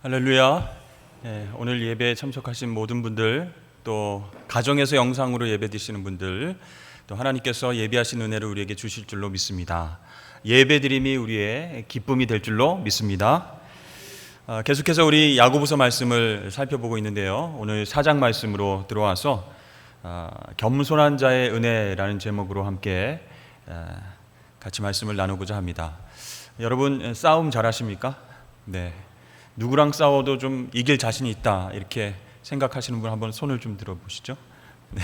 할렐루야. 오늘 예배에 참석하신 모든 분들, 또 가정에서 영상으로 예배 드시는 분들, 또 하나님께서 예배하신 은혜를 우리에게 주실 줄로 믿습니다. 예배드림이 우리의 기쁨이 될 줄로 믿습니다. 계속해서 우리 야고보서 말씀을 살펴보고 있는데요, 오늘 4장 말씀으로 들어와서 겸손한 자의 은혜라는 제목으로 함께 같이 말씀을 나누고자 합니다. 여러분 싸움 잘하십니까? 네. 누구랑 싸워도 좀 이길 자신이 있다, 이렇게 생각하시는 분 한번 손을 좀 들어보시죠. 네.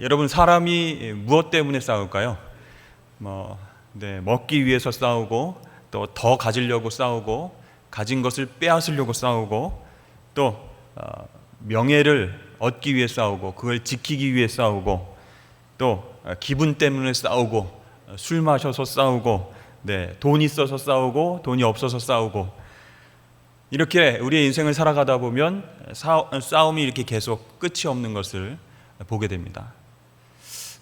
여러분, 사람이 무엇 때문에 싸울까요? 먹기 위해서 싸우고, 또 더 가지려고 싸우고, 가진 것을 빼앗으려고 싸우고, 또 명예를 얻기 위해 싸우고, 그걸 지키기 위해 싸우고, 또 기분 때문에 싸우고, 술 마셔서 싸우고, 돈 있어서 싸우고, 돈이 없어서 싸우고, 이렇게 우리의 인생을 살아가다 보면 싸움이 이렇게 계속 끝이 없는 것을 보게 됩니다.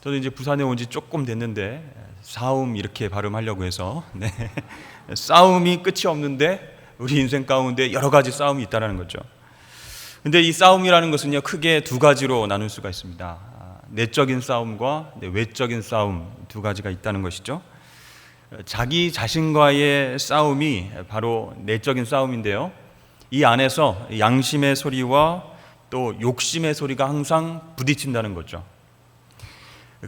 저도 이제 부산에 온 지 조금 됐는데 싸움 이렇게 발음하려고 해서 싸움이 끝이 없는데 우리 인생 가운데 여러 가지 싸움이 있다는 거죠. 근데 이 싸움이라는 것은요, 크게 두 가지로 나눌 수가 있습니다. 내적인 싸움과 외적인 싸움, 두 가지가 있다는 것이죠. 자기 자신과의 싸움이 바로 내적인 싸움인데요, 이 안에서 양심의 소리와 또 욕심의 소리가 항상 부딪힌다는 거죠.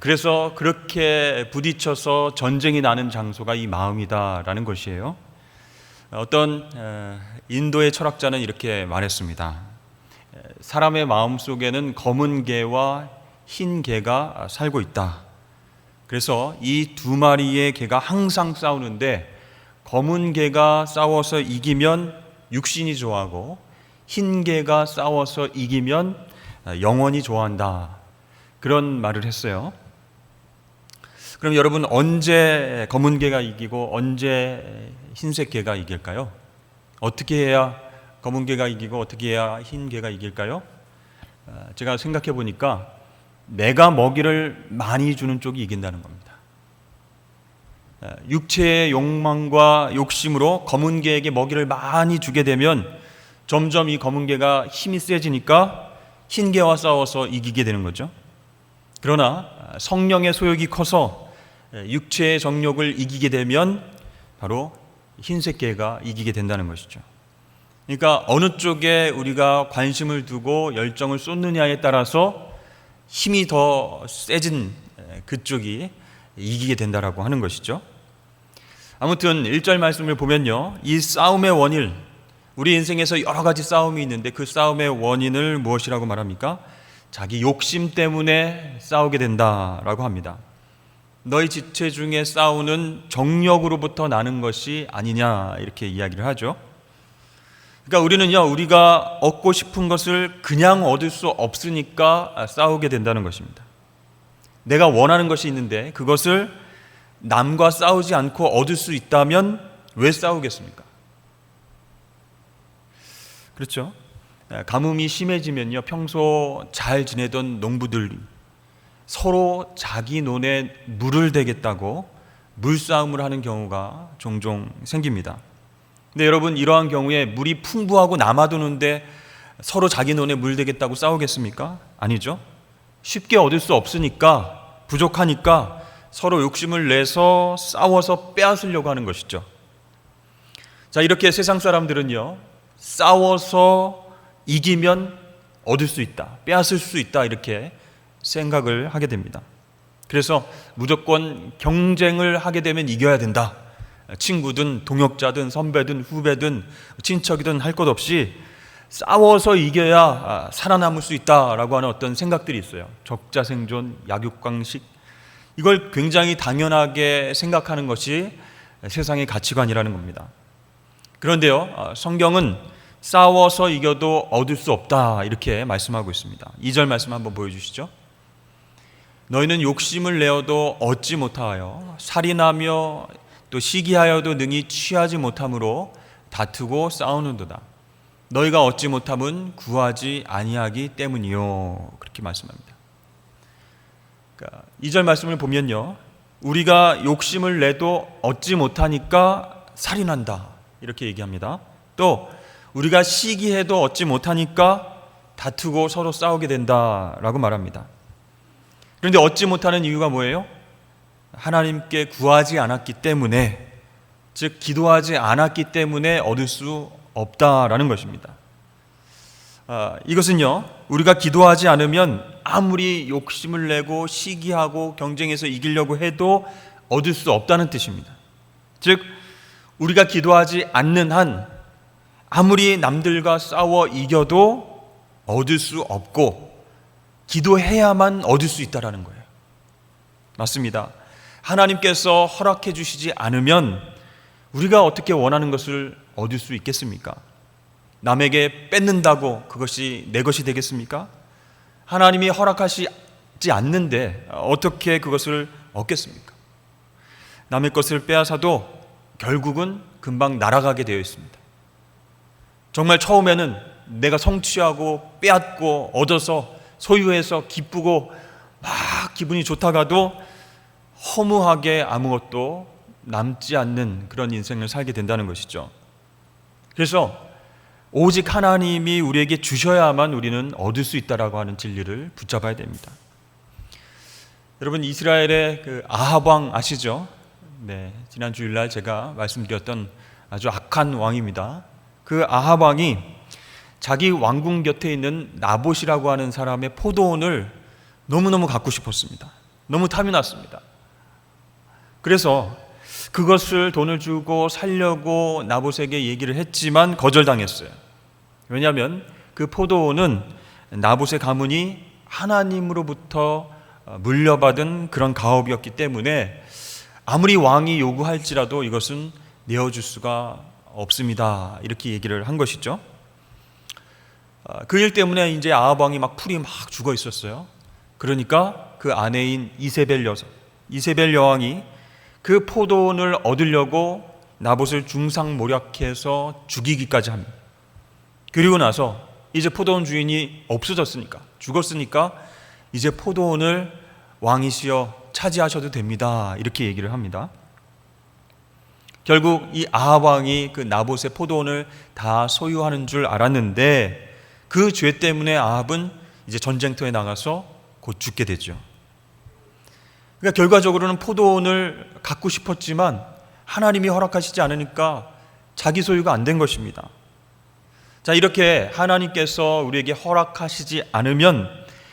그래서 그렇게 부딪혀서 전쟁이 나는 장소가 이 마음이다라는 것이에요. 어떤 인도의 철학자는 이렇게 말했습니다. 사람의 마음 속에는 검은 개와 흰 개가 살고 있다. 그래서 이 두 마리의 개가 항상 싸우는데, 검은 개가 싸워서 이기면 육신이 좋아하고, 흰 개가 싸워서 이기면 영혼이 좋아한다, 그런 말을 했어요. 그럼 여러분, 언제 검은 개가 이기고 언제 흰색 개가 이길까요? 어떻게 해야 검은 개가 이기고 어떻게 해야 흰 개가 이길까요? 제가 생각해 보니까 내가 먹이를 많이 주는 쪽이 이긴다는 겁니다. 육체의 욕망과 욕심으로 검은 개에게 먹이를 많이 주게 되면 점점 이 검은 개가 힘이 세지니까 흰 개와 싸워서 이기게 되는 거죠. 그러나 성령의 소욕이 커서 육체의 정욕을 이기게 되면 바로 흰색 개가 이기게 된다는 것이죠. 그러니까 어느 쪽에 우리가 관심을 두고 열정을 쏟느냐에 따라서 힘이 더 세진 그쪽이 이기게 된다라고 하는 것이죠. 아무튼 1절 말씀을 보면요, 이 싸움의 원인, 우리 인생에서 여러 가지 싸움이 있는데 그 싸움의 원인을 무엇이라고 말합니까? 자기 욕심 때문에 싸우게 된다라고 합니다. 너희 지체 중에 싸우는 정욕으로부터 나는 것이 아니냐, 이렇게 이야기를 하죠. 그러니까 우리는요, 우리가 얻고 싶은 것을 그냥 얻을 수 없으니까 싸우게 된다는 것입니다. 내가 원하는 것이 있는데 그것을 남과 싸우지 않고 얻을 수 있다면 왜 싸우겠습니까? 그렇죠? 가뭄이 심해지면요, 평소 잘 지내던 농부들이 서로 자기 논에 물을 대겠다고 물싸움을 하는 경우가 종종 생깁니다. 근데 여러분, 이러한 경우에 물이 풍부하고 남아도는데 서로 자기 논에 물 대겠다고 싸우겠습니까? 아니죠. 쉽게 얻을 수 없으니까, 부족하니까 서로 욕심을 내서 싸워서 빼앗으려고 하는 것이죠. 자, 이렇게 세상 사람들은요, 싸워서 이기면 얻을 수 있다, 빼앗을 수 있다, 이렇게 생각을 하게 됩니다. 그래서 무조건 경쟁을 하게 되면 이겨야 된다. 친구든 동역자든 선배든 후배든 친척이든 할 것 없이 싸워서 이겨야 살아남을 수 있다라고 하는 어떤 생각들이 있어요. 적자생존, 약육강식, 이걸 굉장히 당연하게 생각하는 것이 세상의 가치관이라는 겁니다. 그런데요, 성경은 싸워서 이겨도 얻을 수 없다, 이렇게 말씀하고 있습니다. 2절 말씀 한번 보여주시죠. 너희는 욕심을 내어도 얻지 못하여 살인하며 또 시기하여도 능히 취하지 못함으로 다투고 싸우는도다. 너희가 얻지 못함은 구하지 아니하기 때문이요, 그렇게 말씀합니다. 그러니까 2절 말씀을 보면요, 우리가 욕심을 내도 얻지 못하니까 살인한다, 이렇게 얘기합니다. 또 우리가 시기해도 얻지 못하니까 다투고 서로 싸우게 된다라고 말합니다. 그런데 얻지 못하는 이유가 뭐예요? 하나님께 구하지 않았기 때문에, 즉 기도하지 않았기 때문에 얻을 수 없다라는 것입니다. 이것은요, 우리가 기도하지 않으면 아무리 욕심을 내고 시기하고 경쟁해서 이기려고 해도 얻을 수 없다는 뜻입니다. 즉 우리가 기도하지 않는 한 아무리 남들과 싸워 이겨도 얻을 수 없고 기도해야만 얻을 수 있다라는 거예요. 맞습니다. 하나님께서 허락해 주시지 않으면 우리가 어떻게 원하는 것을 얻을 수 있겠습니까? 남에게 뺏는다고 그것이 내 것이 되겠습니까? 하나님이 허락하시지 않는데 어떻게 그것을 얻겠습니까? 남의 것을 빼앗아도 결국은 금방 날아가게 되어 있습니다. 정말 처음에는 내가 성취하고 빼앗고 얻어서 소유해서 기쁘고 막 기분이 좋다가도 허무하게 아무것도 남지 않는 그런 인생을 살게 된다는 것이죠. 그래서 오직 하나님이 우리에게 주셔야만 우리는 얻을 수 있다라고 하는 진리를 붙잡아야 됩니다. 여러분, 이스라엘의 그 아합 왕 아시죠? 네, 지난 주일날 제가 말씀드렸던 아주 악한 왕입니다. 그 아합 왕이 자기 왕궁 곁에 있는 나봇이라고 하는 사람의 포도원을 너무너무 갖고 싶었습니다. 너무 탐이 났습니다. 그래서 그것을 돈을 주고 살려고 나봇에게 얘기를 했지만 거절당했어요. 왜냐하면 그 포도원은 나봇의 가문이 하나님으로부터 물려받은 그런 가업이었기 때문에 아무리 왕이 요구할지라도 이것은 내어줄 수가 없습니다. 이렇게 얘기를 한 것이죠. 그 일 때문에 이제 아합 왕이 막 풀이 막 죽어 있었어요. 그러니까 그 아내인 이세벨 여왕이 그 포도원을 얻으려고 나봇을 중상모략해서 죽이기까지 합니다. 그리고 나서 이제 포도원 주인이 없어졌으니까, 죽었으니까 이제 포도원을 왕이시여 차지하셔도 됩니다. 이렇게 얘기를 합니다. 결국 이 아합 왕이 그 나봇의 포도원을 다 소유하는 줄 알았는데 그 죄 때문에 아합은 이제 전쟁터에 나가서 곧 죽게 되죠. 그러니까 결과적으로는 포도원을 갖고 싶었지만 하나님이 허락하시지 않으니까 자기 소유가 안 된 것입니다. 자, 이렇게 하나님께서 우리에게 허락하시지 않으면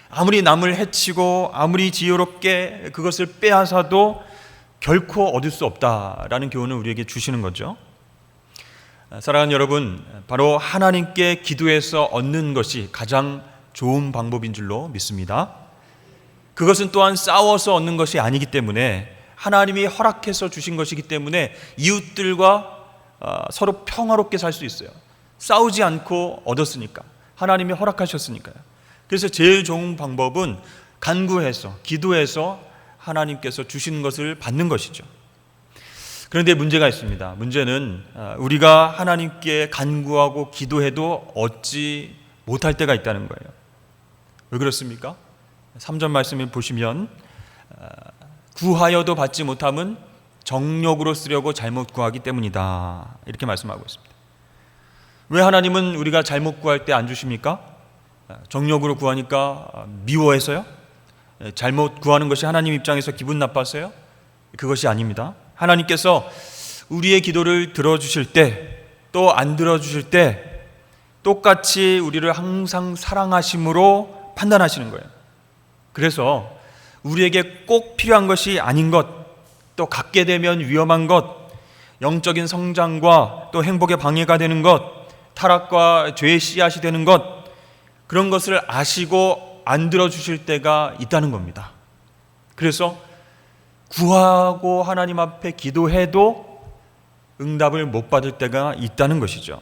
아무리 남을 해치고 아무리 지혜롭게 그것을 빼앗아도 결코 얻을 수 없다라는 교훈을 우리에게 주시는 거죠. 사랑하는 여러분, 바로 하나님께 기도해서 얻는 것이 가장 좋은 방법인 줄로 믿습니다. 그것은 또한 싸워서 얻는 것이 아니기 때문에 하나님이 허락해서 주신 것이기 때문에 이웃들과 서로 평화롭게 살 수 있어요. 싸우지 않고 얻었으니까, 하나님이 허락하셨으니까요. 그래서 제일 좋은 방법은 간구해서, 기도해서 하나님께서 주시는 것을 받는 것이죠. 그런데 문제가 있습니다. 문제는 우리가 하나님께 간구하고 기도해도 얻지 못할 때가 있다는 거예요. 왜 그렇습니까? 3절 말씀을 보시면 구하여도 받지 못함은 정욕으로 쓰려고 잘못 구하기 때문이다. 이렇게 말씀하고 있습니다. 왜 하나님은 우리가 잘못 구할 때 안 주십니까? 정욕으로 구하니까 미워해서요? 잘못 구하는 것이 하나님 입장에서 기분 나빠서요? 그것이 아닙니다. 하나님께서 우리의 기도를 들어주실 때 또 안 들어주실 때 똑같이 우리를 항상 사랑하심으로 판단하시는 거예요. 그래서 우리에게 꼭 필요한 것이 아닌 것, 또 갖게 되면 위험한 것, 영적인 성장과 또 행복에 방해가 되는 것, 타락과 죄의 씨앗이 되는 것, 그런 것을 아시고 안 들어주실 때가 있다는 겁니다. 그래서 구하고 하나님 앞에 기도해도 응답을 못 받을 때가 있다는 것이죠.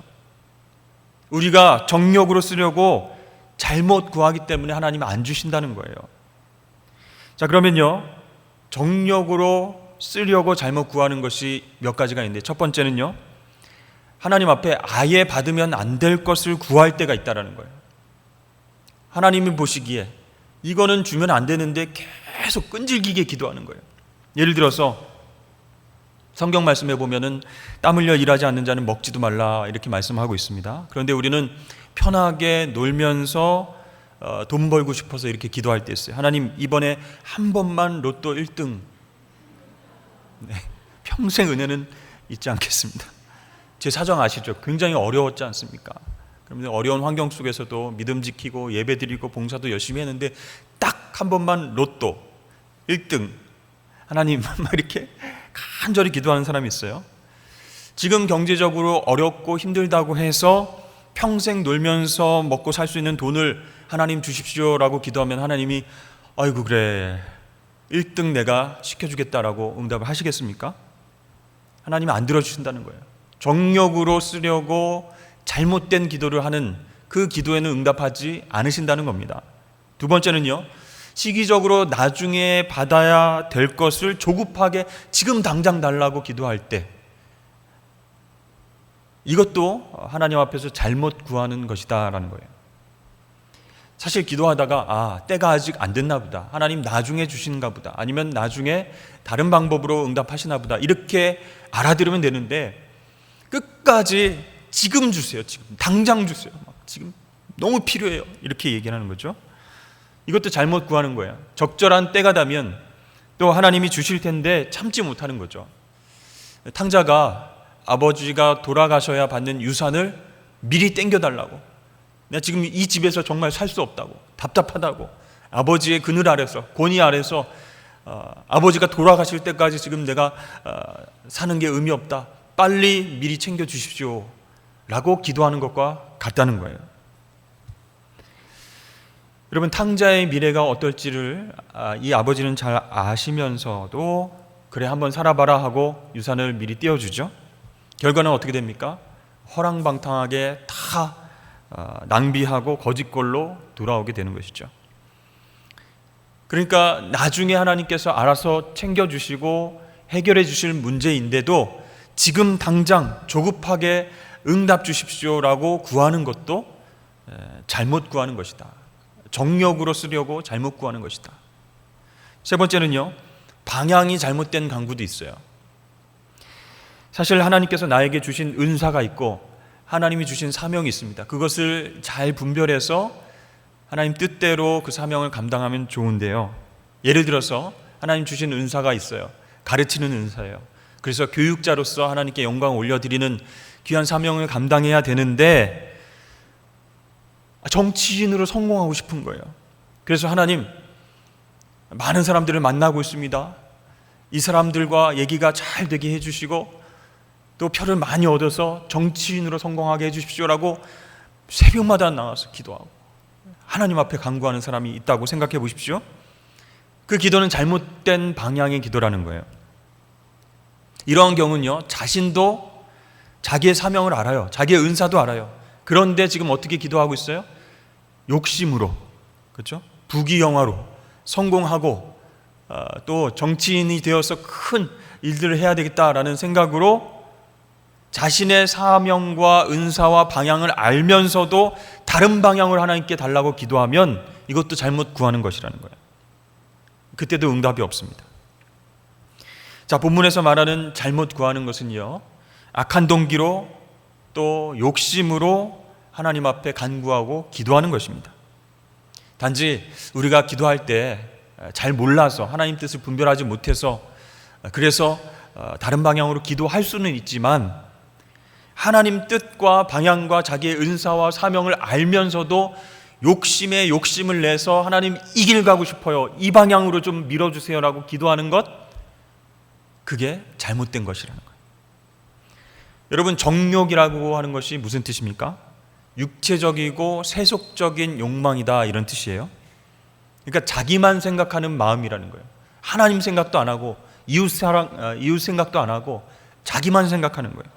우리가 정욕으로 쓰려고 잘못 구하기 때문에 하나님이 안 주신다는 거예요. 자, 그러면요, 정욕으로 쓰려고 잘못 구하는 것이 몇 가지가 있는데, 첫 번째는요, 하나님 앞에 아예 받으면 안 될 것을 구할 때가 있다는 거예요. 하나님이 보시기에 이거는 주면 안 되는데 계속 끈질기게 기도하는 거예요. 예를 들어서 성경 말씀에 보면은 땀 흘려 일하지 않는 자는 먹지도 말라 이렇게 말씀하고 있습니다. 그런데 우리는 편하게 놀면서 돈 벌고 싶어서 이렇게 기도할 때 있어요. 하나님, 이번에 한 번만 로또 1등, 평생 은혜는 잊지 않겠습니다. 제 사정 아시죠? 굉장히 어려웠지 않습니까? 그러면 어려운 환경 속에서도 믿음 지키고 예배 드리고 봉사도 열심히 했는데 딱 한 번만 로또 1등, 하나님, 이렇게 간절히 기도하는 사람이 있어요. 지금 경제적으로 어렵고 힘들다고 해서 평생 놀면서 먹고 살 수 있는 돈을 하나님 주십시오라고 기도하면 하나님이 아이고 그래 1등 내가 시켜주겠다라고 응답을 하시겠습니까? 하나님이 안 들어주신다는 거예요. 정력으로 쓰려고 잘못된 기도를 하는 그 기도에는 응답하지 않으신다는 겁니다. 두 번째는요, 시기적으로 나중에 받아야 될 것을 조급하게 지금 당장 달라고 기도할 때, 이것도 하나님 앞에서 잘못 구하는 것이다라는 거예요. 사실 기도하다가 때가 아직 안 됐나 보다, 하나님 나중에 주시는가 보다, 아니면 나중에 다른 방법으로 응답하시나 보다, 이렇게 알아들으면 되는데 끝까지 지금 주세요, 지금 당장 주세요, 지금 너무 필요해요, 이렇게 얘기하는 거죠. 이것도 잘못 구하는 거예요. 적절한 때가 되면 또 하나님이 주실 텐데 참지 못하는 거죠. 탕자가 아버지가 돌아가셔야 받는 유산을 미리 땡겨달라고, 내가 지금 이 집에서 정말 살 수 없다고, 답답하다고, 아버지의 그늘 아래서, 권위 아래서 아버지가 돌아가실 때까지 지금 내가 사는 게 의미 없다, 빨리 미리 챙겨주십시오 라고 기도하는 것과 같다는 거예요. 여러분, 탕자의 미래가 어떨지를 이 아버지는 잘 아시면서도 그래 한번 살아봐라 하고 유산을 미리 띄워주죠. 결과는 어떻게 됩니까? 허랑방탕하게 다 낭비하고 거짓골로 돌아오게 되는 것이죠. 그러니까 나중에 하나님께서 알아서 챙겨주시고 해결해 주실 문제인데도 지금 당장 조급하게 응답 주십시오라고 구하는 것도 잘못 구하는 것이다. 정력으로 쓰려고 잘못 구하는 것이다. 세 번째는요, 방향이 잘못된 간구도 있어요. 사실 하나님께서 나에게 주신 은사가 있고 하나님이 주신 사명이 있습니다. 그것을 잘 분별해서 하나님 뜻대로 그 사명을 감당하면 좋은데요, 예를 들어서 하나님 주신 은사가 있어요. 가르치는 은사예요. 그래서 교육자로서 하나님께 영광을 올려드리는 귀한 사명을 감당해야 되는데 정치인으로 성공하고 싶은 거예요. 그래서 하나님, 많은 사람들을 만나고 있습니다. 이 사람들과 얘기가 잘 되게 해주시고 또 표를 많이 얻어서 정치인으로 성공하게 해주십시오라고 새벽마다 나와서 기도하고 하나님 앞에 간구하는 사람이 있다고 생각해 보십시오. 그 기도는 잘못된 방향의 기도라는 거예요. 이러한 경우는요, 자신도 자기의 사명을 알아요. 자기의 은사도 알아요. 그런데 지금 어떻게 기도하고 있어요? 욕심으로, 그렇죠? 부귀영화로 성공하고 또 정치인이 되어서 큰 일들을 해야 되겠다라는 생각으로 자신의 사명과 은사와 방향을 알면서도 다른 방향을 하나님께 달라고 기도하면 이것도 잘못 구하는 것이라는 거예요. 그때도 응답이 없습니다. 자, 본문에서 말하는 잘못 구하는 것은요, 악한 동기로 또 욕심으로 하나님 앞에 간구하고 기도하는 것입니다. 단지 우리가 기도할 때 잘 몰라서 하나님 뜻을 분별하지 못해서 그래서 다른 방향으로 기도할 수는 있지만 하나님 뜻과 방향과 자기의 은사와 사명을 알면서도 욕심에 욕심을 내서 하나님 이 길 가고 싶어요, 이 방향으로 좀 밀어주세요라고 기도하는 것, 그게 잘못된 것이라는 거예요. 여러분, 정욕이라고 하는 것이 무슨 뜻입니까? 육체적이고 세속적인 욕망이다, 이런 뜻이에요. 그러니까 자기만 생각하는 마음이라는 거예요. 하나님 생각도 안 하고 이웃 생각도 안 하고 자기만 생각하는 거예요.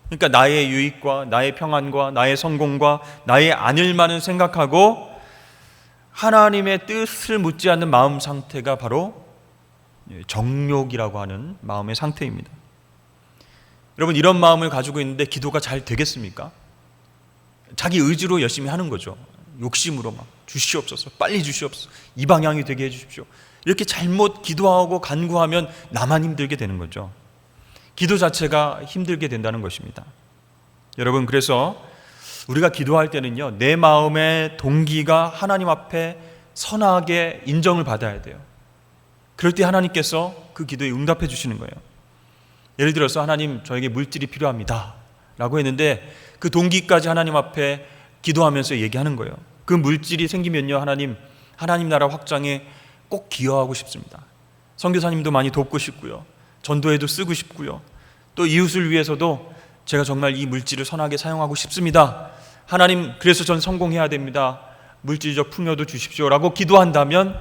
그러니까 나의 유익과 나의 평안과 나의 성공과 나의 안일만을 생각하고 하나님의 뜻을 묻지 않는 마음 상태가 바로 정욕이라고 하는 마음의 상태입니다. 여러분, 이런 마음을 가지고 있는데 기도가 잘 되겠습니까? 자기 의지로 열심히 하는 거죠. 욕심으로 막 주시옵소서, 빨리 주시옵소서, 이 방향이 되게 해주십시오, 이렇게 잘못 기도하고 간구하면 나만 힘들게 되는 거죠. 기도 자체가 힘들게 된다는 것입니다. 여러분, 그래서 우리가 기도할 때는요, 내 마음의 동기가 하나님 앞에 선하게 인정을 받아야 돼요. 그럴 때 하나님께서 그 기도에 응답해 주시는 거예요. 예를 들어서 하나님, 저에게 물질이 필요합니다 라고 했는데 그 동기까지 하나님 앞에 기도하면서 얘기하는 거예요. 그 물질이 생기면요, 하나님 나라 확장에 꼭 기여하고 싶습니다. 선교사님도 많이 돕고 싶고요, 전도에도 쓰고 싶고요, 또 이웃을 위해서도 제가 정말 이 물질을 선하게 사용하고 싶습니다. 하나님, 그래서 전 성공해야 됩니다. 물질적 풍요도 주십시오 라고 기도한다면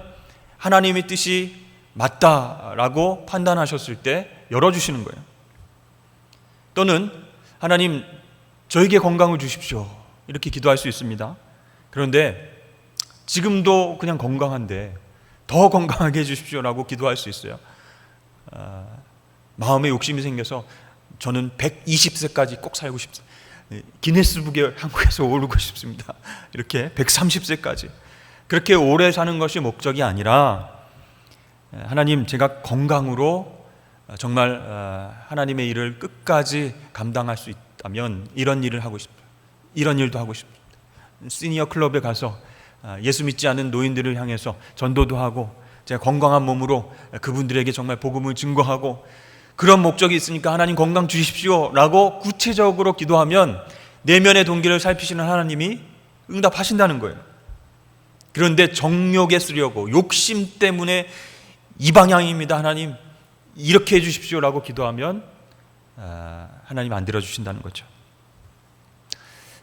하나님의 뜻이 맞다라고 판단하셨을 때 열어주시는 거예요. 또는 하나님, 저에게 건강을 주십시오 이렇게 기도할 수 있습니다. 그런데 지금도 그냥 건강한데 더 건강하게 해주십시오라고 기도할 수 있어요. 마음에 욕심이 생겨서 저는 120세까지 꼭 살고 싶습니다. 기네스북에 한국에서 오르고 싶습니다. 이렇게 130세까지 그렇게 오래 사는 것이 목적이 아니라, 하나님, 제가 건강으로 정말 하나님의 일을 끝까지 감당할 수 있다면 이런 일을 하고 싶어요. 이런 일도 하고 싶습니다. 시니어 클럽에 가서 예수 믿지 않은 노인들을 향해서 전도도 하고, 제가 건강한 몸으로 그분들에게 정말 복음을 증거하고, 그런 목적이 있으니까 하나님 건강 주십시오 라고 구체적으로 기도하면 내면의 동기를 살피시는 하나님이 응답하신다는 거예요. 그런데 정욕에 쓰려고 욕심 때문에 이 방향입니다, 하나님 이렇게 해주십시오 라고 기도하면 하나님 안 들어주신다는 거죠.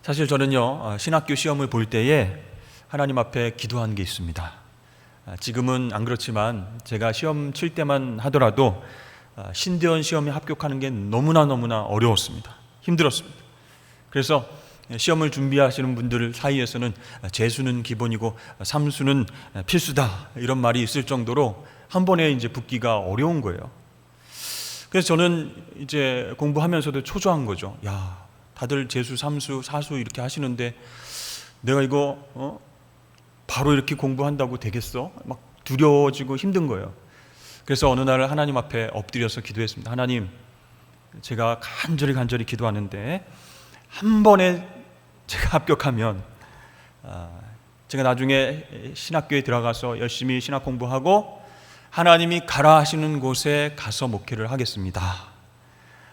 사실 저는요, 신학교 시험을 볼 때에 하나님 앞에 기도한 게 있습니다. 지금은 안 그렇지만 제가 시험 칠 때만 하더라도 신대원 시험에 합격하는 게 너무나 어려웠습니다. 힘들었습니다. 그래서 시험을 준비하시는 분들 사이에서는 재수는 기본이고 삼수는 필수다 이런 말이 있을 정도로 한 번에 이제 붙기가 어려운 거예요. 그래서 저는 이제 공부하면서도 초조한 거죠. 야, 다들 재수, 삼수, 사수 이렇게 하시는데 내가 이거 바로 이렇게 공부한다고 되겠어? 막 두려워지고 힘든 거예요. 그래서 어느 날 하나님 앞에 엎드려서 기도했습니다. 하나님, 제가 간절히 기도하는데 한 번에 제가 합격하면 제가 나중에 신학교에 들어가서 열심히 신학 공부하고 하나님이 가라 하시는 곳에 가서 목회를 하겠습니다.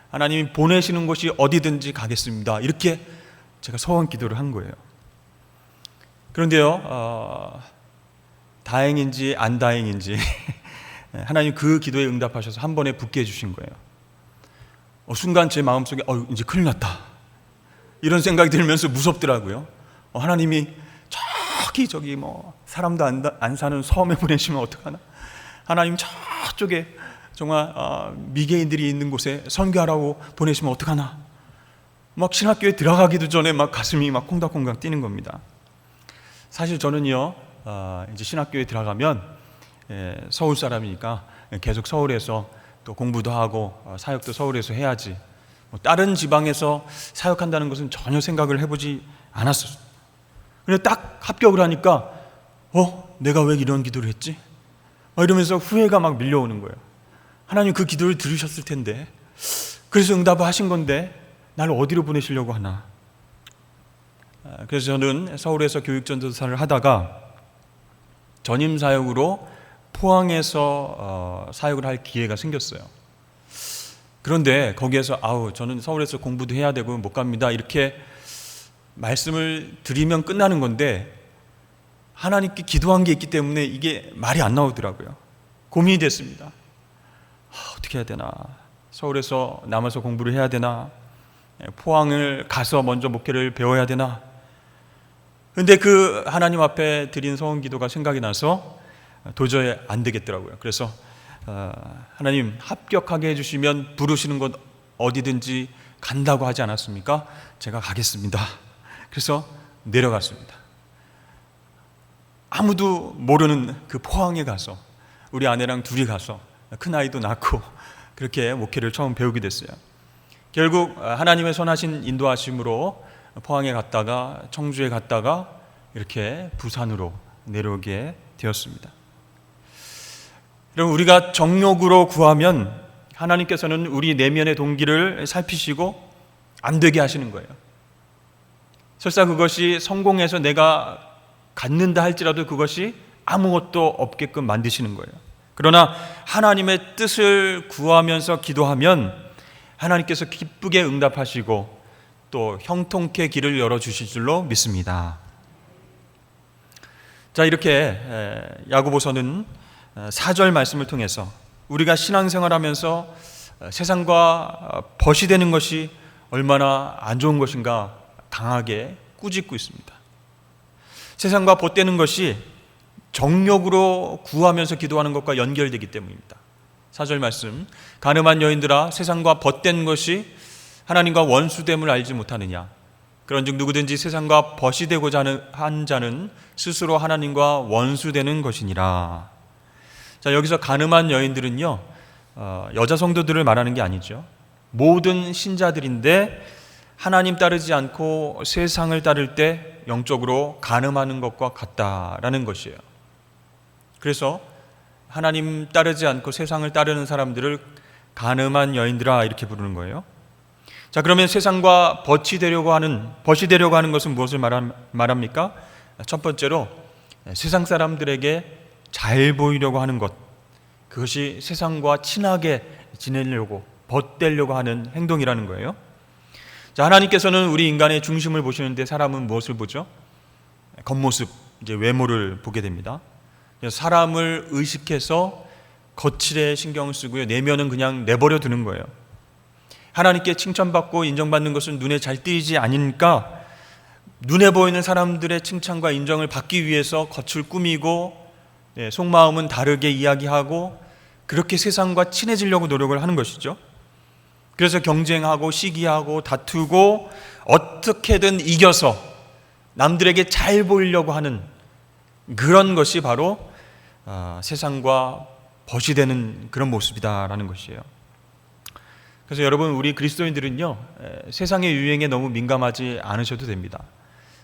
하나님이 보내시는 곳이 어디든지 가겠습니다. 이렇게 제가 소원 기도를 한 거예요. 그런데요, 다행인지 안 다행인지 하나님 그 기도에 응답하셔서 한 번에 붙게 해주신 거예요. 순간 제 마음속에 이제 큰일 났다 이런 생각이 들면서 무섭더라고요. 하나님이 저기 사람도 안 사는 섬에 보내시면 어떡하나, 하나님 저쪽에 정말 미개인들이 있는 곳에 선교하라고 보내시면 어떡하나, 막 신학교에 들어가기도 전에 막 가슴이 막 콩닥콩닥 뛰는 겁니다. 사실 저는요, 이제 신학교에 들어가면 서울 사람이니까 계속 서울에서 또 공부도 하고 사역도 서울에서 해야지, 다른 지방에서 사역한다는 것은 전혀 생각을 해보지 않았어요. 근데 딱 합격을 하니까 내가 왜 이런 기도를 했지? 이러면서 후회가 막 밀려오는 거예요. 하나님 그 기도를 들으셨을 텐데, 그래서 응답을 하신 건데 나를 어디로 보내시려고 하나. 그래서 저는 서울에서 교육전도사를 하다가 전임 사역으로 포항에서 사역을 할 기회가 생겼어요. 그런데 거기에서 저는 서울에서 공부도 해야 되고 못 갑니다 이렇게 말씀을 드리면 끝나는 건데, 하나님께 기도한 게 있기 때문에 이게 말이 안 나오더라고요. 고민이 됐습니다. 어떻게 해야 되나, 서울에서 남아서 공부를 해야 되나, 포항을 가서 먼저 목회를 배워야 되나. 그런데 그 하나님 앞에 드린 소원 기도가 생각이 나서 도저히 안 되겠더라고요. 그래서 하나님 합격하게 해주시면 부르시는 곳 어디든지 간다고 하지 않았습니까? 제가 가겠습니다. 그래서 내려갔습니다. 아무도 모르는 그 포항에 가서 우리 아내랑 둘이 가서 큰아이도 낳고 그렇게 목회를 처음 배우게 됐어요. 결국 하나님의 선하신 인도하심으로 포항에 갔다가 청주에 갔다가 이렇게 부산으로 내려오게 되었습니다. 여러분, 우리가 정욕으로 구하면 하나님께서는 우리 내면의 동기를 살피시고 안 되게 하시는 거예요. 설사 그것이 성공해서 내가 갖는다 할지라도 그것이 아무것도 없게끔 만드시는 거예요. 그러나 하나님의 뜻을 구하면서 기도하면 하나님께서 기쁘게 응답하시고 또 형통케 길을 열어주실 줄로 믿습니다. 자, 이렇게 야고보서는 4절 말씀을 통해서 우리가 신앙생활하면서 세상과 벗이 되는 것이 얼마나 안 좋은 것인가 강하게 꾸짖고 있습니다. 세상과 벗되는 것이 정욕으로 구하면서 기도하는 것과 연결되기 때문입니다. 4절 말씀, 가늠한 여인들아 세상과 벗된 것이 하나님과 원수됨을 알지 못하느냐. 그런즉 누구든지 세상과 벗이 되고자 한 자는 스스로 하나님과 원수되는 것이니라. 자, 여기서 가늠한 여인들은요, 여자 성도들을 말하는 게 아니죠. 모든 신자들인데 하나님 따르지 않고 세상을 따를 때 영적으로 가늠하는 것과 같다라는 것이에요. 그래서 하나님 따르지 않고 세상을 따르는 사람들을 가늠한 여인들아 이렇게 부르는 거예요. 자, 그러면 세상과 벗이 되려고 하는 것은 무엇을 말합니까? 첫 번째로 세상 사람들에게 잘 보이려고 하는 것, 그것이 세상과 친하게 지내려고 벗되려고 하는 행동이라는 거예요. 자, 하나님께서는 우리 인간의 중심을 보시는데 사람은 무엇을 보죠? 겉모습, 이제 외모를 보게 됩니다. 사람을 의식해서 거칠에 신경을 쓰고요, 내면은 그냥 내버려 두는 거예요. 하나님께 칭찬받고 인정받는 것은 눈에 잘 띄지 않으니까 눈에 보이는 사람들의 칭찬과 인정을 받기 위해서 겉을 꾸미고 속마음은 다르게 이야기하고 그렇게 세상과 친해지려고 노력을 하는 것이죠. 그래서 경쟁하고 시기하고 다투고 어떻게든 이겨서 남들에게 잘 보이려고 하는 그런 것이 바로 세상과 벗이 되는 그런 모습이다라는 것이에요. 그래서 여러분, 우리 그리스도인들은요, 세상의 유행에 너무 민감하지 않으셔도 됩니다.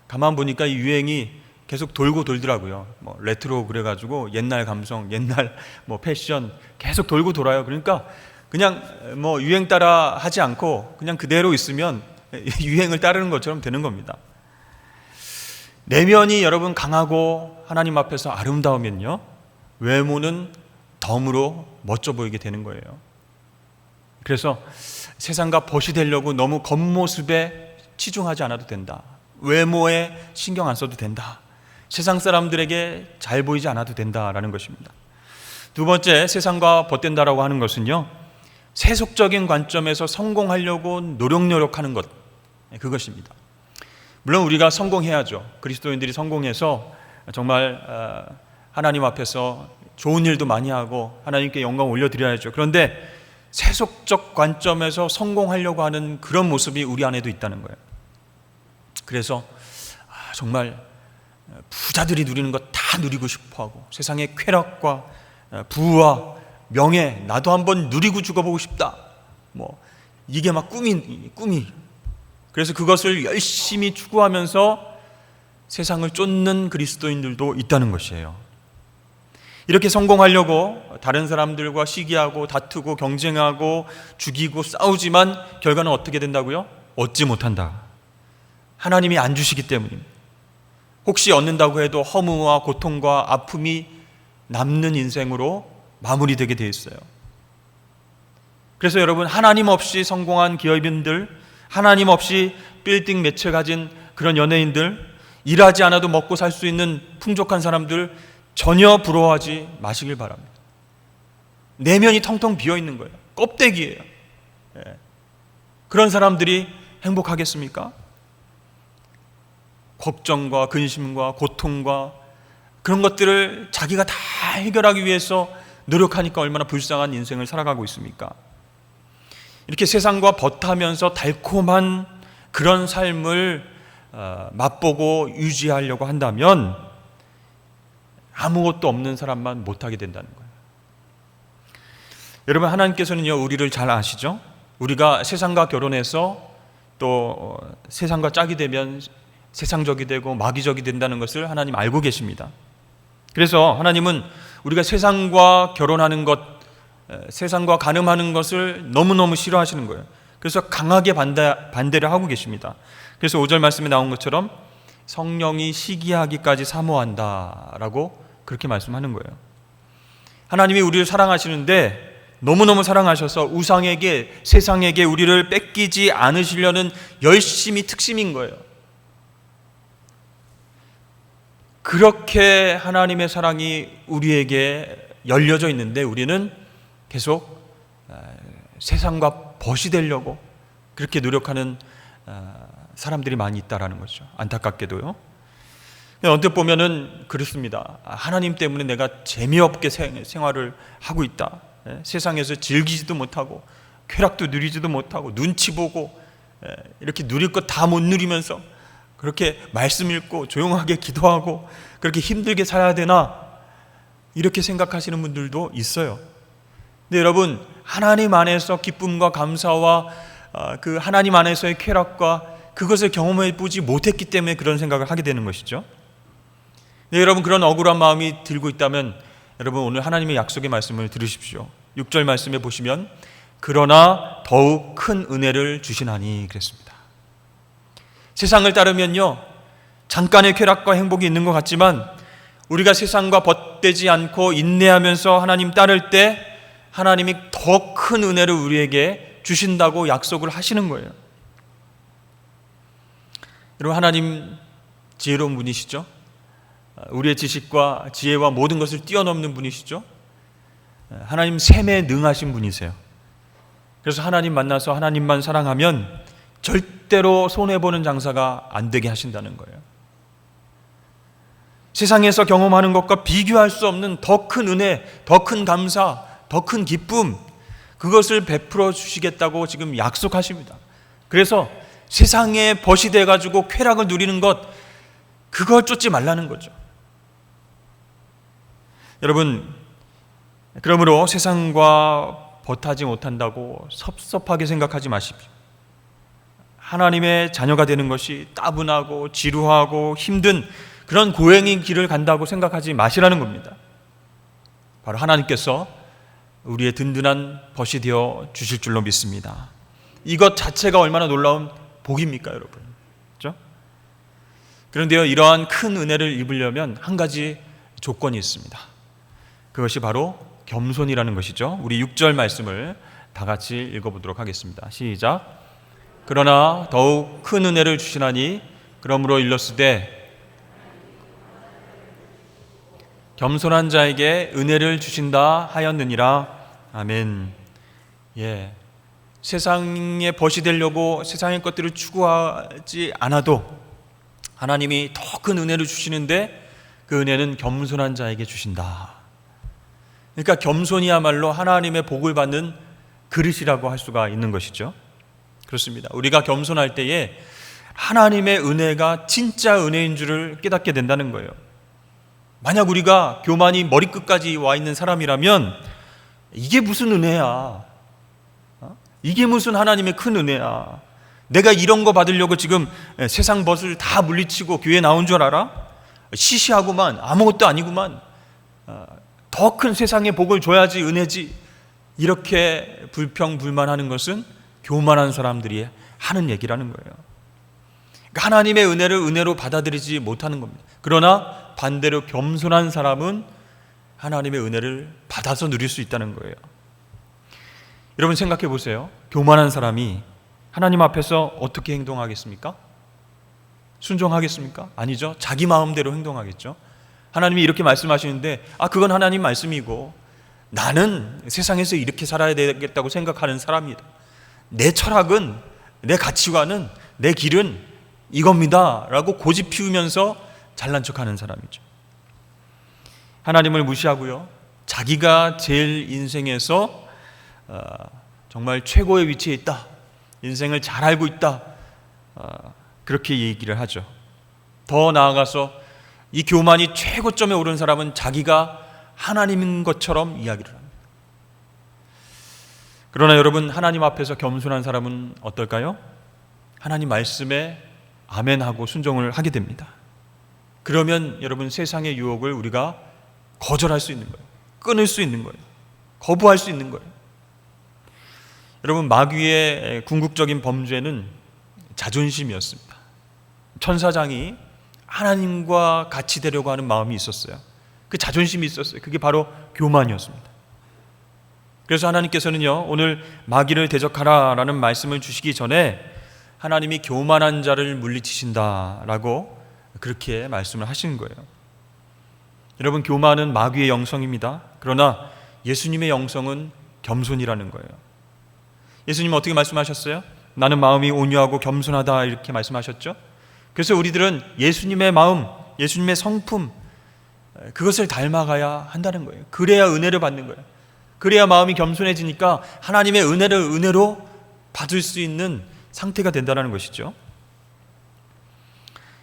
가만 보니까 이 유행이 계속 돌고 돌더라고요. 뭐 레트로 그래가지고 옛날 감성, 옛날 뭐 패션 계속 돌고 돌아요. 그러니까 그냥 뭐 유행 따라 하지 않고 그냥 그대로 있으면 유행을 따르는 것처럼 되는 겁니다. 내면이 여러분 강하고 하나님 앞에서 아름다우면요, 외모는 덤으로 멋져 보이게 되는 거예요. 그래서 세상과 벗이 되려고 너무 겉모습에 치중하지 않아도 된다. 외모에 신경 안 써도 된다. 세상 사람들에게 잘 보이지 않아도 된다라는 것입니다. 두 번째, 세상과 벗된다라고 하는 것은요, 세속적인 관점에서 성공하려고 노력하는 것, 그것입니다. 물론 우리가 성공해야죠. 그리스도인들이 성공해서 정말 하나님 앞에서 좋은 일도 많이 하고 하나님께 영광 올려드려야죠. 그런데 세속적 관점에서 성공하려고 하는 그런 모습이 우리 안에도 있다는 거예요. 그래서 정말 부자들이 누리는 것 다 누리고 싶어하고 세상의 쾌락과 부와 명예 나도 한번 누리고 죽어보고 싶다. 뭐 이게 막 꿈이. 그래서 그것을 열심히 추구하면서 세상을 쫓는 그리스도인들도 있다는 것이에요. 이렇게 성공하려고 다른 사람들과 시기하고 다투고 경쟁하고 죽이고 싸우지만 결과는 어떻게 된다고요? 얻지 못한다. 하나님이 안 주시기 때문입니다. 혹시 얻는다고 해도 허무와 고통과 아픔이 남는 인생으로 마무리되게 되어 있어요. 그래서 여러분, 하나님 없이 성공한 기업인들, 하나님 없이 빌딩 몇 채 가진 그런 연예인들, 일하지 않아도 먹고 살 수 있는 풍족한 사람들 전혀 부러워하지 마시길 바랍니다. 내면이 텅텅 비어있는 거예요. 껍데기예요. 그런 사람들이 행복하겠습니까? 걱정과 근심과 고통과 그런 것들을 자기가 다 해결하기 위해서 노력하니까 얼마나 불쌍한 인생을 살아가고 있습니까? 이렇게 세상과 벗하면서 달콤한 그런 삶을 맛보고 유지하려고 한다면 아무것도 없는 사람만 못하게 된다는 거예요. 여러분, 하나님께서는요, 우리를 잘 아시죠? 우리가 세상과 결혼해서 또 세상과 짝이 되면 세상적이 되고 마귀적이 된다는 것을 하나님 알고 계십니다. 그래서 하나님은 우리가 세상과 결혼하는 것, 세상과 간음하는 것을 너무너무 싫어하시는 거예요. 그래서 강하게 반대를 하고 계십니다. 그래서 5절 말씀에 나온 것처럼 성령이 시기하기까지 사모한다라고 그렇게 말씀하는 거예요. 하나님이 우리를 사랑하시는데 너무너무 사랑하셔서 우상에게, 세상에게 우리를 뺏기지 않으시려는 열심히 특심인 거예요. 그렇게 하나님의 사랑이 우리에게 열려져 있는데 우리는 계속 세상과 벗이 되려고 그렇게 노력하는 사람들이 많이 있다라는 거죠. 안타깝게도요. 언뜻 보면은 그렇습니다. 하나님 때문에 내가 재미없게 생활을 하고 있다. 세상에서 즐기지도 못하고 쾌락도 누리지도 못하고 눈치 보고 이렇게 누릴 것 다 못 누리면서 그렇게 말씀 읽고 조용하게 기도하고 그렇게 힘들게 살아야 되나 이렇게 생각하시는 분들도 있어요. 근데 여러분, 하나님 안에서 기쁨과 감사와 그 하나님 안에서의 쾌락과 그것을 경험해 보지 못했기 때문에 그런 생각을 하게 되는 것이죠. 네, 여러분, 그런 억울한 마음이 들고 있다면 여러분 오늘 하나님의 약속의 말씀을 들으십시오. 6절 말씀에 보시면 그러나 더욱 큰 은혜를 주시나니 그랬습니다. 세상을 따르면요 잠깐의 쾌락과 행복이 있는 것 같지만 우리가 세상과 벗되지 않고 인내하면서 하나님 따를 때 하나님이 더 큰 은혜를 우리에게 주신다고 약속을 하시는 거예요. 여러분, 하나님 지혜로운 분이시죠. 우리의 지식과 지혜와 모든 것을 뛰어넘는 분이시죠. 하나님 셈에 능하신 분이세요. 그래서 하나님 만나서 하나님만 사랑하면 절대로 손해보는 장사가 안 되게 하신다는 거예요. 세상에서 경험하는 것과 비교할 수 없는 더 큰 은혜, 더 큰 감사, 더 큰 기쁨, 그것을 베풀어 주시겠다고 지금 약속하십니다. 그래서 세상에 벗이 돼가지고 쾌락을 누리는 것, 그걸 쫓지 말라는 거죠. 여러분, 그러므로 세상과 벗하지 못한다고 섭섭하게 생각하지 마십시오. 하나님의 자녀가 되는 것이 따분하고 지루하고 힘든 그런 고행의 길을 간다고 생각하지 마시라는 겁니다. 바로 하나님께서 우리의 든든한 벗이 되어 주실 줄로 믿습니다. 이것 자체가 얼마나 놀라운 복입니까, 여러분? 그렇죠? 그런데요, 이러한 큰 은혜를 입으려면 한 가지 조건이 있습니다. 그것이 바로 겸손이라는 것이죠. 우리 6절 말씀을 다 같이 읽어보도록 하겠습니다. 시작. 그러나 더욱 큰 은혜를 주시나니 그러므로 일렀으되 겸손한 자에게 은혜를 주신다 하였느니라. 아멘. 예, 세상에 벗이 되려고 세상의 것들을 추구하지 않아도 하나님이 더 큰 은혜를 주시는데 그 은혜는 겸손한 자에게 주신다. 그러니까 겸손이야말로 하나님의 복을 받는 그릇이라고 할 수가 있는 것이죠. 그렇습니다. 우리가 겸손할 때에 하나님의 은혜가 진짜 은혜인 줄을 깨닫게 된다는 거예요. 만약 우리가 교만이 머리끝까지 와 있는 사람이라면 이게 무슨 은혜야? 이게 무슨 하나님의 큰 은혜야? 내가 이런 거 받으려고 지금 세상 벗을 다 물리치고 교회에 나온 줄 알아? 시시하구만, 아무것도 아니구만, 더 큰 세상의 복을 줘야지 은혜지, 이렇게 불평불만하는 것은 교만한 사람들이 하는 얘기라는 거예요. 그러니까 하나님의 은혜를 은혜로 받아들이지 못하는 겁니다. 그러나 반대로 겸손한 사람은 하나님의 은혜를 받아서 누릴 수 있다는 거예요. 여러분 생각해 보세요. 교만한 사람이 하나님 앞에서 어떻게 행동하겠습니까? 순종하겠습니까? 아니죠. 자기 마음대로 행동하겠죠. 하나님이 이렇게 말씀하시는데 그건 하나님 말씀이고 나는 세상에서 이렇게 살아야 되겠다고 생각하는 사람이다. 내 철학은, 내 가치관은, 내 길은 이겁니다 라고 고집 피우면서 잘난 척하는 사람이죠. 하나님을 무시하고요, 자기가 제일 인생에서 정말 최고의 위치에 있다, 인생을 잘 알고 있다, 그렇게 얘기를 하죠. 더 나아가서 이 교만이 최고점에 오른 사람은 자기가 하나님인 것처럼 이야기를 합니다. 그러나 여러분, 하나님 앞에서 겸손한 사람은 어떨까요? 하나님 말씀에 아멘하고 순종을 하게 됩니다. 그러면 여러분 세상의 유혹을 우리가 거절할 수 있는 거예요. 끊을 수 있는 거예요. 거부할 수 있는 거예요. 여러분, 마귀의 궁극적인 범죄는 자존심이었습니다. 천사장이 하나님과 같이 되려고 하는 마음이 있었어요. 그 자존심이 있었어요. 그게 바로 교만이었습니다. 그래서 하나님께서는요, 오늘 마귀를 대적하라라는 말씀을 주시기 전에 하나님이 교만한 자를 물리치신다라고 그렇게 말씀을 하신 거예요. 여러분, 교만은 마귀의 영성입니다. 그러나 예수님의 영성은 겸손이라는 거예요. 예수님은 어떻게 말씀하셨어요? 나는 마음이 온유하고 겸손하다, 이렇게 말씀하셨죠. 그래서 우리들은 예수님의 마음, 예수님의 성품, 그것을 닮아가야 한다는 거예요. 그래야 은혜를 받는 거예요. 그래야 마음이 겸손해지니까 하나님의 은혜를 은혜로 받을 수 있는 상태가 된다는 것이죠.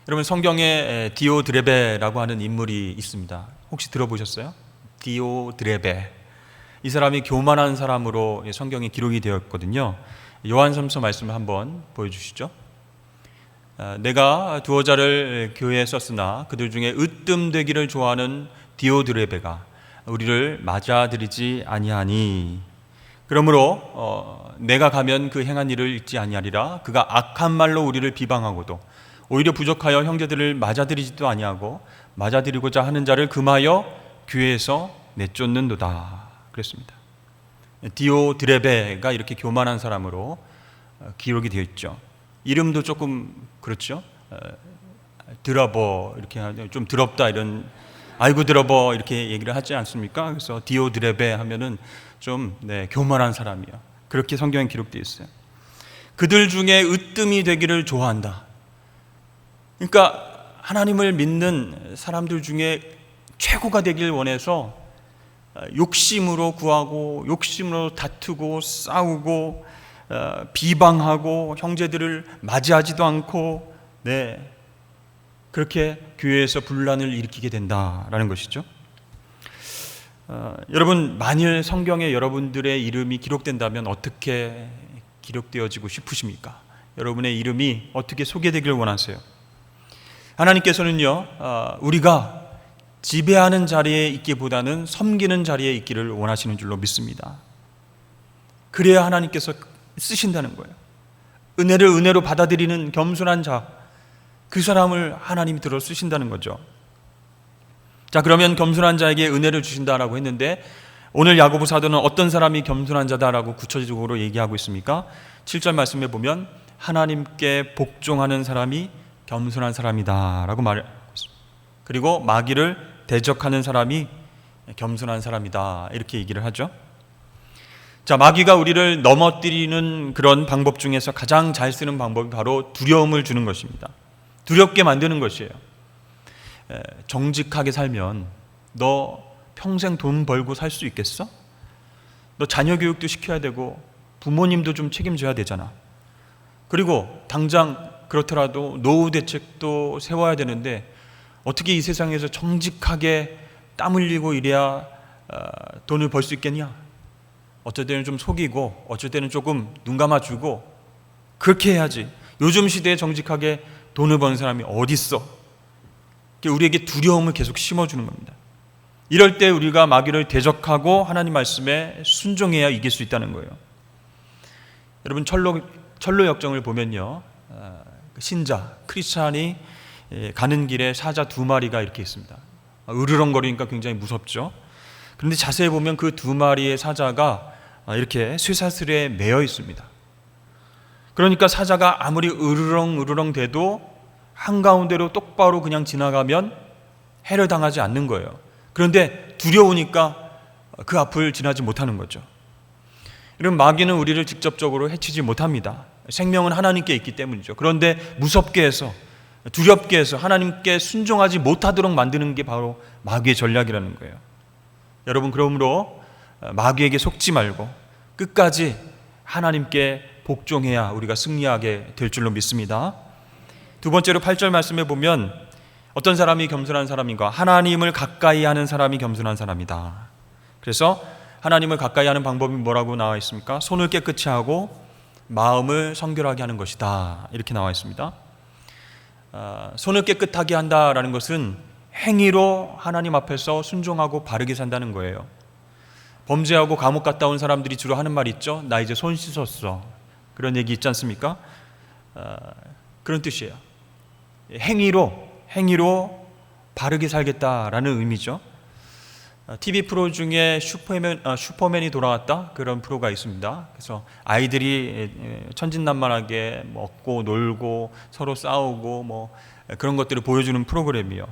여러분, 성경에 디오드레베라고 하는 인물이 있습니다. 혹시 들어보셨어요? 디오드레베. 이 사람이 교만한 사람으로 성경에 기록이 되었거든요. 요한삼서 말씀을 한번 보여주시죠. 내가 두어 자를 교회에 썼으나 그들 중에 으뜸되기를 좋아하는 디오드레베가 우리를 맞아들이지 아니하니, 그러므로 내가 가면 그 행한 일을 잊지 아니하리라. 그가 악한 말로 우리를 비방하고도 오히려 부족하여 형제들을 맞아들이지도 아니하고 맞아들이고자 하는 자를 금하여 교회에서 내쫓는도다, 그랬습니다. 디오드레베가 이렇게 교만한 사람으로 기록이 되어 있죠. 이름도 조금 그렇죠. 드러버, 이렇게 좀 더럽다, 이런, 아이고 드러버, 이렇게 얘기를 하지 않습니까? 그래서 디오드레베 하면은 좀 교만한 사람이요, 그렇게 성경에 기록되어 있어요. 그들 중에 으뜸이 되기를 좋아한다. 그러니까 하나님을 믿는 사람들 중에 최고가 되길 원해서 욕심으로 구하고, 욕심으로 다투고 싸우고, 비방하고, 형제들을 맞이하지도 않고, 그렇게 교회에서 분란을 일으키게 된다라는 것이죠. 여러분, 만일 성경에 여러분들의 이름이 기록된다면 어떻게 기록되어지고 싶으십니까? 여러분의 이름이 어떻게 소개되길 원하세요? 하나님께서는요, 우리가 지배하는 자리에 있기보다는 섬기는 자리에 있기를 원하시는 줄로 믿습니다. 그래야 하나님께서 쓰신다는 거예요. 은혜를 은혜로 받아들이는 겸손한 자, 그 사람을 하나님이 들어 쓰신다는 거죠. 자, 그러면 겸손한 자에게 은혜를 주신다라고 했는데, 오늘 야고보 사도는 어떤 사람이 겸손한 자다라고 구체적으로 얘기하고 있습니까? 7절 말씀에 보면 하나님께 복종하는 사람이 겸손한 사람이다라고 말하고 있습니다. 그리고 마귀를 대적하는 사람이 겸손한 사람이다, 이렇게 얘기를 하죠. 자, 마귀가 우리를 넘어뜨리는 그런 방법 중에서 가장 잘 쓰는 방법이 바로 두려움을 주는 것입니다. 두렵게 만드는 것이에요. 정직하게 살면 너 평생 돈 벌고 살 수 있겠어? 너 자녀 교육도 시켜야 되고 부모님도 좀 책임져야 되잖아. 그리고 당장 그렇더라도 노후 대책도 세워야 되는데 어떻게 이 세상에서 정직하게 땀 흘리고 이래야 돈을 벌 수 있겠냐? 어쩔 때는 좀 속이고 어쩔 때는 조금 눈 감아주고 그렇게 해야지. 요즘 시대에 정직하게 돈을 버는 사람이 어디 있어? 우리에게 두려움을 계속 심어주는 겁니다. 이럴 때 우리가 마귀를 대적하고 하나님 말씀에 순종해야 이길 수 있다는 거예요. 여러분, 철로 역정을 보면요, 신자 크리스찬이 가는 길에 사자 2마리가 이렇게 있습니다. 으르렁거리니까 굉장히 무섭죠. 그런데 자세히 보면 그 2마리의 사자가 이렇게 쇠사슬에 매여 있습니다. 그러니까 사자가 아무리 으르렁 대도 한가운데로 똑바로 그냥 지나가면 해를 당하지 않는 거예요. 그런데 두려우니까 그 앞을 지나지 못하는 거죠. 이런 마귀는 우리를 직접적으로 해치지 못합니다. 생명은 하나님께 있기 때문이죠. 그런데 무섭게 해서, 두렵게 해서 하나님께 순종하지 못하도록 만드는 게 바로 마귀의 전략이라는 거예요. 여러분, 그러므로 마귀에게 속지 말고 끝까지 하나님께 복종해야 우리가 승리하게 될 줄로 믿습니다. 두 번째로 8절 말씀에 보면 어떤 사람이 겸손한 사람인가? 하나님을 가까이 하는 사람이 겸손한 사람이다. 그래서 하나님을 가까이 하는 방법이 뭐라고 나와 있습니까? 손을 깨끗이 하고 마음을 성결하게 하는 것이다, 이렇게 나와 있습니다. 손을 깨끗하게 한다라는 것은 행위로 하나님 앞에서 순종하고 바르게 산다는 거예요. 범죄하고 감옥 갔다 온 사람들이 주로 하는 말 있죠. 나 이제 손 씻었어. 그런 얘기 있지 않습니까? 그런 뜻이에요. 행위로 바르게 살겠다라는 의미죠. TV 프로 중에 슈퍼맨이 돌아왔다, 그런 프로가 있습니다. 그래서 아이들이 천진난만하게 먹고 놀고 서로 싸우고 뭐 그런 것들을 보여주는 프로그램이요.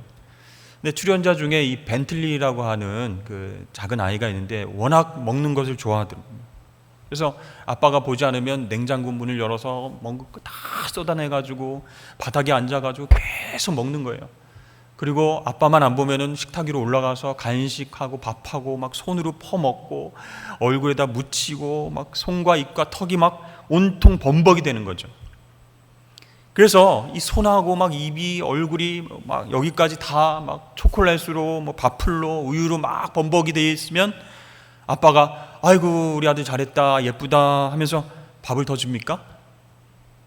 근데 출연자 중에 이 벤틀리라고 하는 그 작은 아이가 있는데 워낙 먹는 것을 좋아하더라고요. 그래서 아빠가 보지 않으면 냉장고 문을 열어서 먹은 거 다 쏟아내가지고 바닥에 앉아가지고 계속 먹는 거예요. 그리고 아빠만 안 보면은 식탁 위로 올라가서 간식하고 밥하고 막 손으로 퍼먹고 얼굴에다 묻히고 막 손과 입과 턱이 막 온통 범벅이 되는 거죠. 그래서 이 손하고 막 입이 얼굴이 막 여기까지 다 막 초콜릿으로 뭐 밥풀로 우유로 막 범벅이 되어 있으면 아빠가 아이고 우리 아들 잘했다 예쁘다 하면서 밥을 더 줍니까?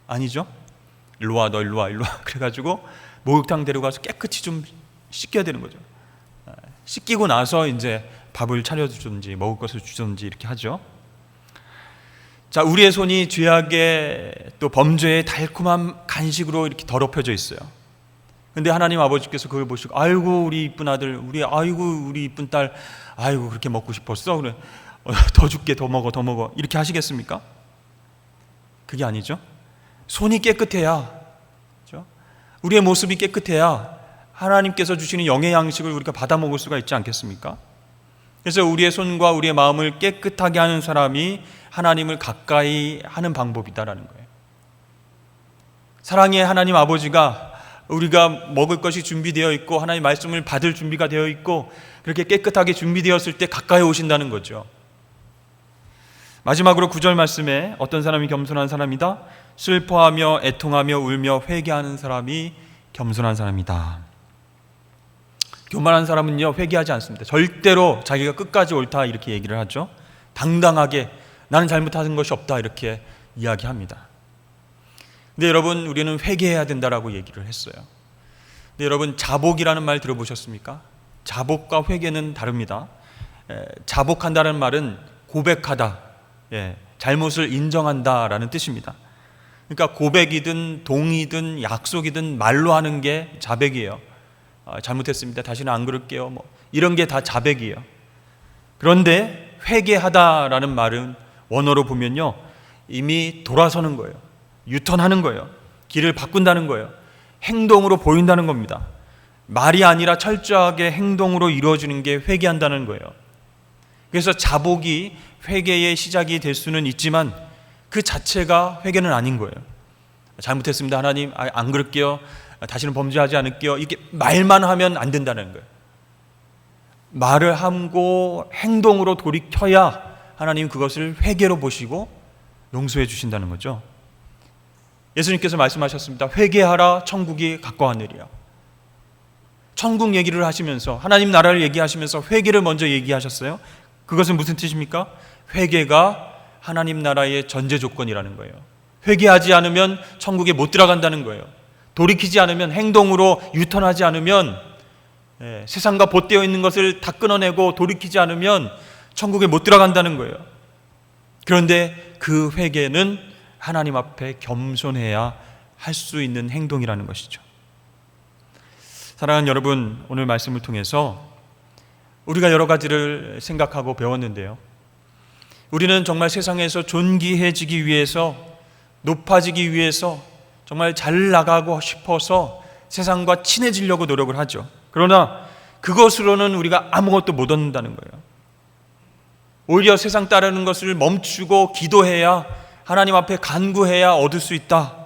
아니죠. 일로와 너 일로와 그래가지고 목욕탕 데려가서 깨끗이 좀 씻겨야 되는 거죠. 씻기고 나서 이제 밥을 차려주든지 먹을 것을 주든지 이렇게 하죠. 자, 우리의 손이 죄악의 또 범죄의 달콤한 간식으로 이렇게 더럽혀져 있어요. 근데 하나님 아버지께서 그걸 보시고 아이고 우리 이쁜 아들, 아이고 우리 이쁜 딸, 아이고 그렇게 먹고 싶었어. 그래 더 줄게, 더 먹어 이렇게 하시겠습니까? 그게 아니죠. 손이 깨끗해야, 그렇죠? 우리의 모습이 깨끗해야 하나님께서 주시는 영의 양식을 우리가 받아 먹을 수가 있지 않겠습니까? 그래서 우리의 손과 우리의 마음을 깨끗하게 하는 사람이 하나님을 가까이 하는 방법이다라는 거예요. 사랑의 하나님 아버지가 우리가 먹을 것이 준비되어 있고 하나님 말씀을 받을 준비가 되어 있고 그렇게 깨끗하게 준비되었을 때 가까이 오신다는 거죠. 마지막으로 9절 말씀에 어떤 사람이 겸손한 사람이다? 슬퍼하며 애통하며 울며 회개하는 사람이 겸손한 사람이다. 교만한 사람은요 회개하지 않습니다. 절대로 자기가 끝까지 옳다 이렇게 얘기를 하죠. 당당하게 나는 잘못한 것이 없다 이렇게 이야기합니다. 근데 여러분 우리는 회개해야 된다라고 얘기를 했어요. 근데 여러분 자복이라는 말 들어보셨습니까? 자복과 회개는 다릅니다. 자복한다는 말은 고백하다, 잘못을 인정한다라는 뜻입니다. 그러니까 고백이든 동의든 약속이든 말로 하는 게 자백이에요. 잘못했습니다. 다시는 안 그럴게요. 뭐 이런 게 다 자백이에요. 그런데 회개하다라는 말은 원어로 보면요 이미 돌아서는 거예요. 유턴하는 거예요. 길을 바꾼다는 거예요. 행동으로 보인다는 겁니다. 말이 아니라 철저하게 행동으로 이루어지는 게 회개한다는 거예요. 그래서 자복이 회개의 시작이 될 수는 있지만 그 자체가 회개는 아닌 거예요. 잘못했습니다. 하나님 안 그럴게요. 다시는 범죄하지 않을게요. 이게 말만 하면 안 된다는 거예요. 말을 하고 행동으로 돌이켜야 하나님 그것을 회개로 보시고 용서해 주신다는 거죠. 예수님께서 말씀하셨습니다. 회개하라 천국이 가까웠느니라. 천국 얘기를 하시면서 하나님 나라를 얘기하시면서 회개를 먼저 얘기하셨어요. 그것은 무슨 뜻입니까? 회개가 하나님 나라의 전제 조건이라는 거예요. 회개하지 않으면 천국에 못 들어간다는 거예요. 돌이키지 않으면, 행동으로 유턴하지 않으면, 세상과 보태어 있는 것을 다 끊어내고 돌이키지 않으면 천국에 못 들어간다는 거예요. 그런데 그 회개는 하나님 앞에 겸손해야 할 수 있는 행동이라는 것이죠. 사랑하는 여러분, 오늘 말씀을 통해서 우리가 여러 가지를 생각하고 배웠는데요. 우리는 정말 세상에서 존귀해지기 위해서, 높아지기 위해서 정말 잘 나가고 싶어서 세상과 친해지려고 노력을 하죠. 그러나 그것으로는 우리가 아무것도 못 얻는다는 거예요. 오히려 세상 따르는 것을 멈추고 기도해야, 하나님 앞에 간구해야 얻을 수 있다.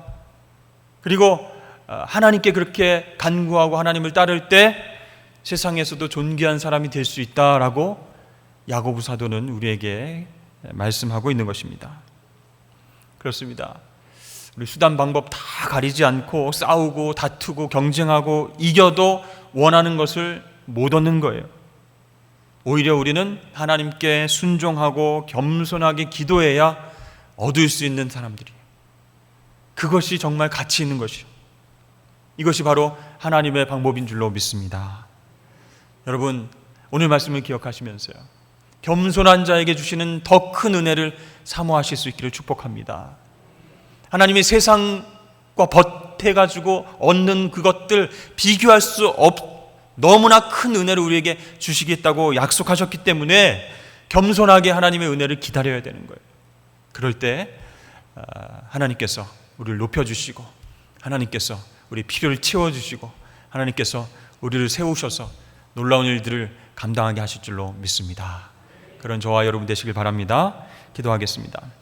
그리고 하나님께 그렇게 간구하고 하나님을 따를 때 세상에서도 존귀한 사람이 될 수 있다라고 야고보 사도는 우리에게 말씀하고 있는 것입니다. 그렇습니다. 우리 수단 방법 다 가리지 않고 싸우고 다투고 경쟁하고 이겨도 원하는 것을 못 얻는 거예요. 오히려 우리는 하나님께 순종하고 겸손하게 기도해야 얻을 수 있는 사람들이에요. 그것이 정말 가치 있는 것이요. 이것이 바로 하나님의 방법인 줄로 믿습니다. 여러분, 오늘 말씀을 기억하시면서요, 겸손한 자에게 주시는 더 큰 은혜를 사모하실 수 있기를 축복합니다. 하나님이 세상과 보태가지고 얻는 그것들 비교할 수 너무나 큰 은혜를 우리에게 주시겠다고 약속하셨기 때문에 겸손하게 하나님의 은혜를 기다려야 되는 거예요. 그럴 때 하나님께서 우리를 높여주시고, 하나님께서 우리 필요를 채워주시고, 하나님께서 우리를 세우셔서 놀라운 일들을 감당하게 하실 줄로 믿습니다. 그런 저와 여러분 되시길 바랍니다. 기도하겠습니다.